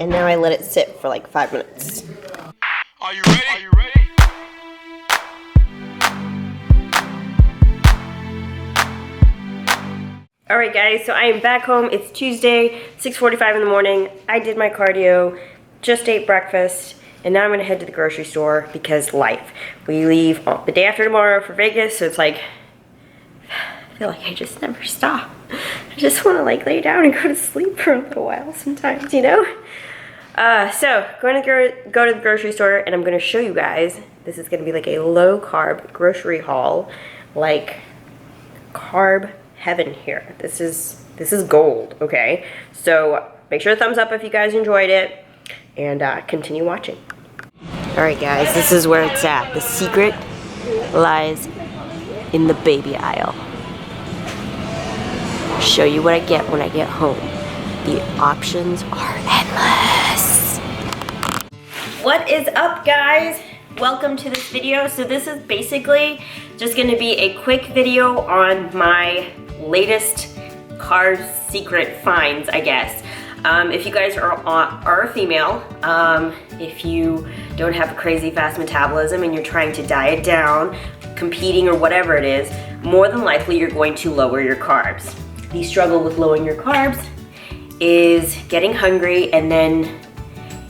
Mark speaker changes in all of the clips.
Speaker 1: And now I let it sit for like 5 minutes.
Speaker 2: Are you ready? Are you ready?
Speaker 1: Alright guys, so I am back home. It's Tuesday, 6:45 in the morning. I did my cardio, just ate breakfast, and now I'm gonna head to the grocery store because life. We leave the day after tomorrow for Vegas, so it's like, I feel like I just never stop. I just wanna like lay down and go to sleep for a little while sometimes, you know? So, going to go to the grocery store, and I'm gonna show you guys, this is gonna be like a low carb grocery haul, like carb heaven here. This is gold, okay? So make sure to thumbs up if you guys enjoyed it, and continue watching. Alright guys, this is where it's at. The secret lies in the baby aisle. I'll show you what I get when I get home. The options are endless. What is up guys? Welcome to this video. So this is basically just gonna be a quick video on my latest carb secret finds, I guess. If you guys are female, if you don't have a crazy fast metabolism and you're trying to diet down, competing or whatever it is, more than likely you're going to lower your carbs. The struggle with lowering your carbs is getting hungry, and then,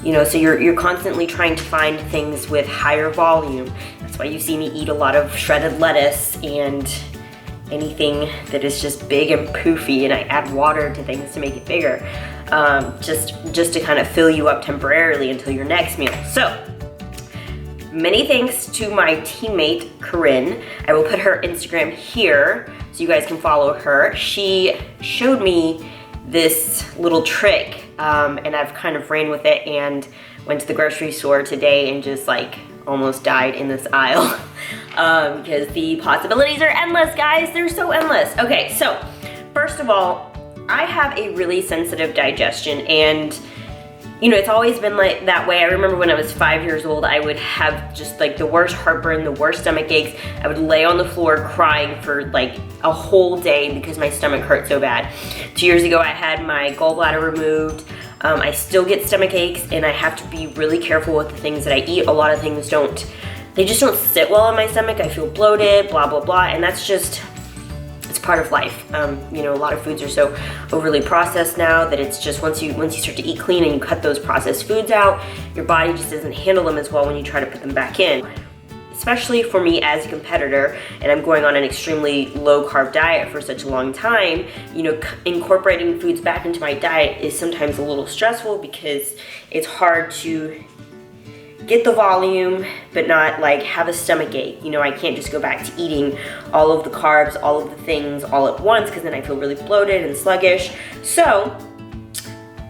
Speaker 1: you know, so you're constantly trying to find things with higher volume. That's why you see me eat a lot of shredded lettuce and anything that is just big and poofy, and I add water to things to make it bigger, just to kind of fill you up temporarily until your next meal. So, many thanks to my teammate, Corinne. I will put her Instagram here so you guys can follow her. She showed me this little trick, and I've kind of ran with it and went to the grocery store today and just like almost died in this aisle because the possibilities are endless, guys. They're so endless. Okay, so first of all, I have a really sensitive digestion, and you know, it's always been like that way. I remember when I was 5 years old, I would have just like the worst heartburn, the worst stomach aches. I would lay on the floor crying for like a whole day because my stomach hurt so bad. 2 years ago, I had my gallbladder removed. I still get stomach aches, and I have to be really careful with the things that I eat. A lot of things they just don't sit well in my stomach. I feel bloated, blah, blah, blah, and that's just, it's part of life. You know, a lot of foods are so overly processed now that it's just once you start to eat clean and you cut those processed foods out, your body just doesn't handle them as well when you try to put them back in. Especially for me as a competitor, and I'm going on an extremely low carb diet for such a long time, you know, incorporating foods back into my diet is sometimes a little stressful because it's hard to get the volume but not like have a stomach ache. You know, I can't just go back to eating all of the carbs, all of the things all at once, because then I feel really bloated and sluggish. So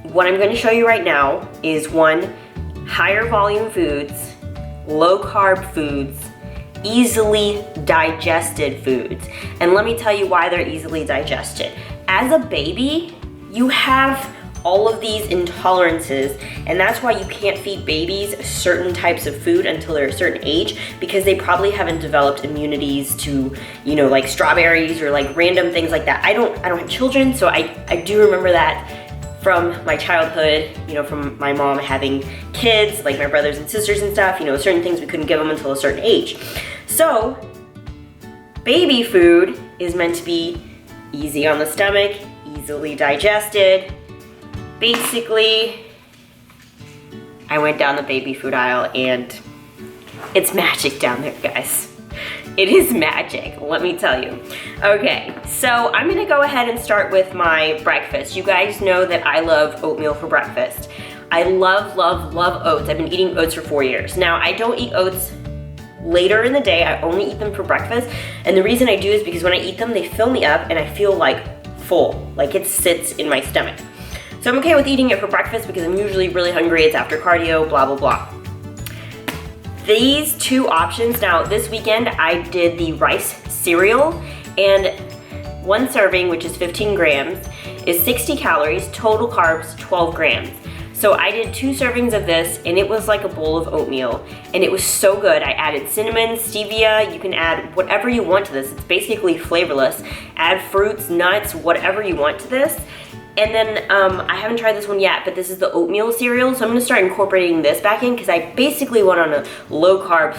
Speaker 1: what I'm going to show you right now is one, higher volume foods, low carb foods, easily digested foods. And let me tell you why they're easily digested. As a baby, you have all of these intolerances, and that's why you can't feed babies certain types of food until they're a certain age, because they probably haven't developed immunities to, you know, like strawberries or like random things like that. I don't have children, so I do remember that from my childhood, you know, from my mom having kids, like my brothers and sisters and stuff, you know, certain things we couldn't give them until a certain age. So, baby food is meant to be easy on the stomach, easily digested. Basically, I went down the baby food aisle and it's magic down there, guys. It is magic, let me tell you. Okay, so I'm gonna go ahead and start with my breakfast. You guys know that I love oatmeal for breakfast. I love, love, love oats. I've been eating oats for 4 years. Now, I don't eat oats later in the day. I only eat them for breakfast. And the reason I do is because when I eat them, they fill me up and I feel like full, like it sits in my stomach. So I'm okay with eating it for breakfast because I'm usually really hungry. It's after cardio, blah, blah, blah. These two options, now this weekend I did the rice cereal, and one serving, which is 15 grams, is 60 calories, total carbs 12 grams. So I did 2 servings of this, and it was like a bowl of oatmeal, and it was so good. I added cinnamon, stevia, you can add whatever you want to this. It's basically flavorless. Add fruits, nuts, whatever you want to this. And then I haven't tried this one yet, but this is the oatmeal cereal. So I'm gonna start incorporating this back in because I basically went on a low carb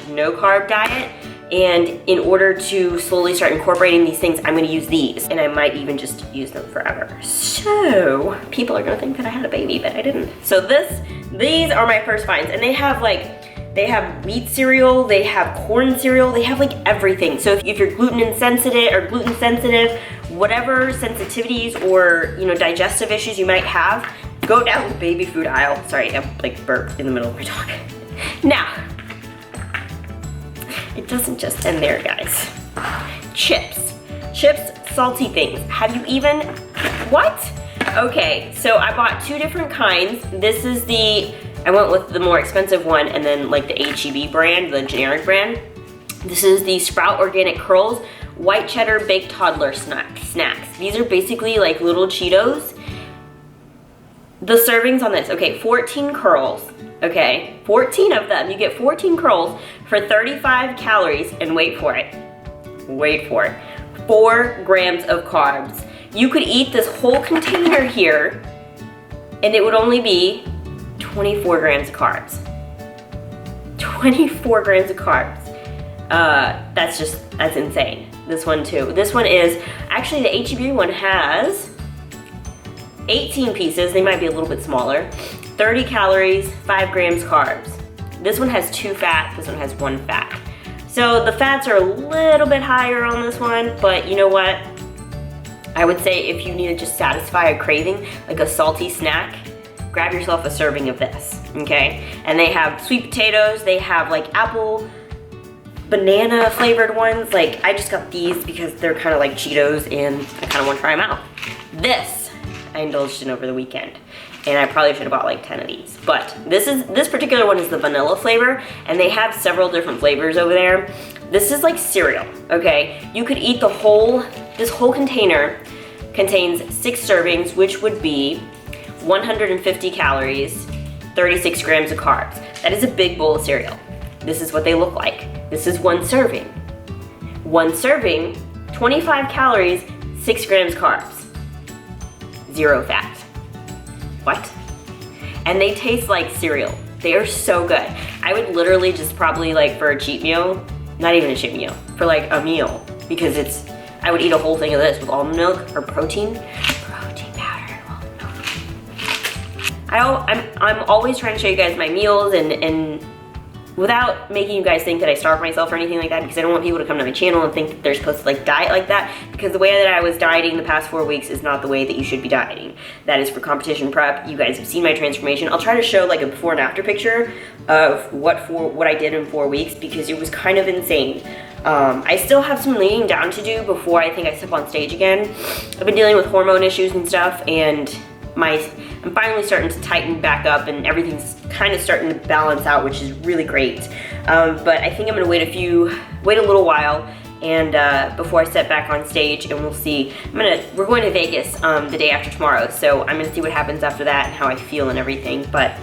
Speaker 1: / no carb diet. And in order to slowly start incorporating these things, I'm gonna use these. And I might even just use them forever. So people are gonna think that I had a baby, but I didn't. So these are my first finds. And they have wheat cereal, they have corn cereal, they have like everything. So if you're gluten sensitive, whatever sensitivities or digestive issues you might have, go down the baby food aisle. Sorry, I like burped in the middle of my talk. Now, it doesn't just end there, guys. Chips, salty things. Have you even, what? Okay, so I bought 2 different kinds. This is I went with the more expensive one and then like the H-E-B brand, the generic brand. This is the Sprout Organic Curls White Cheddar Baked Toddler Snacks. These are basically like little Cheetos. The servings on this, okay, 14 curls, okay? 14 of them, you get 14 curls for 35 calories, and wait for it, 4 grams of carbs. You could eat this whole container here, and it would only be 24 grams of carbs. 24 grams of carbs. That's insane. This one too. This one is, actually the H-E-B one has 18 pieces, they might be a little bit smaller, 30 calories, 5 grams carbs. This one has 2 fat, this one has 1 fat. So the fats are a little bit higher on this one, but you know what? I would say if you need to just satisfy a craving, like a salty snack, grab yourself a serving of this, okay? And they have sweet potatoes, they have like apple, banana flavored ones. Like I just got these because they're kind of like Cheetos and I kind of want to try them out. This I indulged in over the weekend, and I probably should have bought like 10 of these. But this particular one is the vanilla flavor, and they have several different flavors over there. This is like cereal, okay? You could eat this whole container contains 6 servings, which would be 150 calories, 36 grams of carbs. That is a big bowl of cereal. This is what they look like. This is 1 serving. 1 serving, 25 calories, 6 grams carbs. 0 fat. What? And they taste like cereal. They are so good. I would literally just probably like for a cheat meal, not even a cheat meal, for like a meal, because I would eat a whole thing of this with almond milk or protein powder and almond milk. I'm always trying to show you guys my meals and without making you guys think that I starve myself or anything like that, because I don't want people to come to my channel and think that they're supposed to like diet like that, because the way that I was dieting the past 4 weeks is not the way that you should be dieting. That is for competition prep. You guys have seen my transformation. I'll try to show like a before and after picture of what I did in 4 weeks, because it was kind of insane. I still have some leaning down to do before I think I step on stage again. I've been dealing with hormone issues and stuff, and I'm finally starting to tighten back up, and everything's kind of starting to balance out, which is really great. But I think I'm gonna wait a little while, and before I step back on stage, and we'll see. We're going to Vegas the day after tomorrow, so I'm gonna see what happens after that and how I feel and everything. But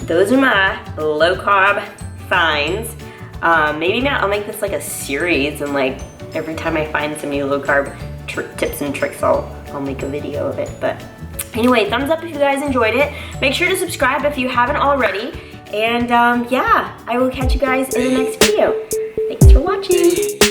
Speaker 1: those are my low carb finds. Maybe I'll make this like a series, and like every time I find some new low carb tips and tricks, I'll make a video of it. But anyway, thumbs up if you guys enjoyed it. Make sure to subscribe if you haven't already. And yeah, I will catch you guys in the next video. Thanks for watching.